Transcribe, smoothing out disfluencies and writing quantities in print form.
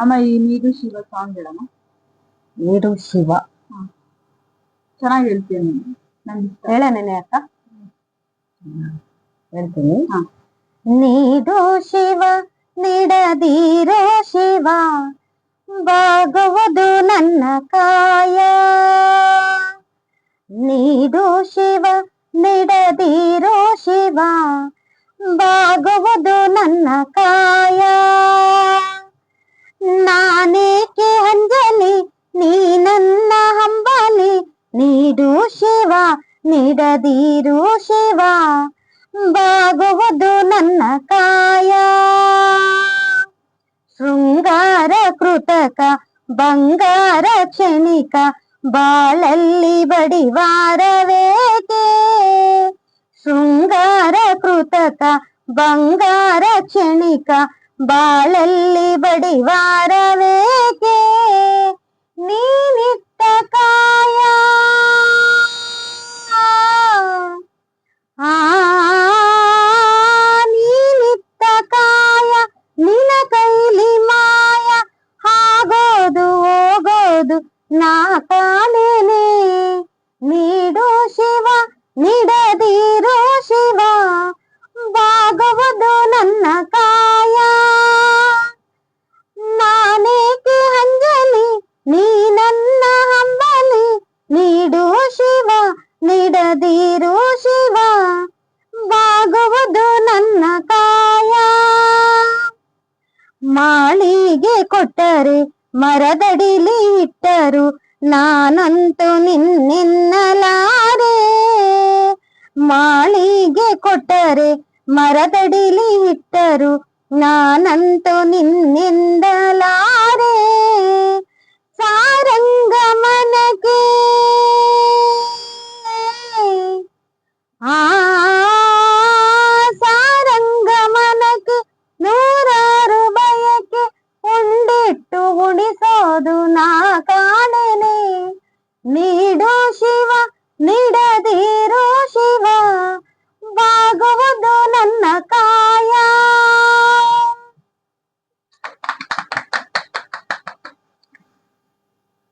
ಅಮ್ಮ ಈ ನೀರು ಶಿವ ಸಾಂಗ್ ಹೇಳಮ್ಮ. ನೀರು ಶಿವ ಚೆನ್ನಾಗಿ ಹೇಳ್ತೀಯ ನೀನು, ನಂಗೆ ಹೇಳನೇನೆ ಅಕ್ಕ. ಹೇಳ್ತೀನಿ. ನೀಡು ಶಿವ ನೀಡದಿರೋ ಶಿವ ಬಾಗುವುದು ನನ್ನ ಕಾಯ. ನೀಡು ಶಿವ ನೀಡದಿರೋ ಶಿವ ಬಾಗುವುದು ನನ್ನ ಕಾಯ. ನಾನೇಕೆ ಅಂಜಲಿ ನೀ ನನ್ನ ಹಂಬಲಿ, ನೀಡು ಶಿವ ನೀಡದಿರು ಶಿವ ಬಾಗುವುದು ನನ್ನ ಕಾಯ. ಶೃಂಗಾರ ಕೃತಕ ಬಂಗಾರ ಕ್ಷಣಿಕ ಬಾಳಲ್ಲಿ ಬಡಿವಾರವೇಕೆ. ಶೃಂಗಾರ ಕೃತಕ ಬಂಗಾರ ಕ್ಷಣಿಕ ಬಾಳಲ್ಲಿ ಬಡಿವಾರವೇಕೆ. ನೀನಿಟ್ಟ ಕಾಯ ನೀನಿಟ್ಟ ಕಾಯ ನಿನ ಕೈಲಿ ಮಾಯ, ಆಗೋದು ಹೋಗೋದು ನಾ ಕಾಣೆನೆ. ನೀಡು ಶಿವ ನೀಡದಿರೋ ಶಿವ ಬಾಗುವುದು ನನ್ನ ಕಾಯ. ನಾನೇಕೆ ಅಂಜಲಿ ನೀ ನನ್ನ ಹಂಬಲಿ, ನೀಡು ಶಿವ ನೀಡದಿರು ಶಿವ ಬಾಗುವುದು ನನ್ನ ಕಾಯ. ಮಾಳಿಗೆ ಕೊಟ್ಟರೆ ಮರದಡಿಲಿ ಇಟ್ಟರು ನಾನಂತೂ ನಿನ್ನೆನ್ನಲಾರೆ. ಮಾಳಿಗೆ ಕೊಟ್ಟರೆ ಮರದಡಿಲಿ ಇಟ್ಟರು ನಾನಂತೂ ನಿನ್ನೆಂದಲಾರೆ. ಸಾರಂಗ ಮನಗೆ ಸಾರಂಗ ಮನಕ್ಕೆ ನೂರಾರು ಬಯಕೆ ಉಂಡಿಟ್ಟು ಉಣಿಸೋದು ನಾ ಕಾಣೆನೆ. ನೀಡು ಶಿವ ನೀಡ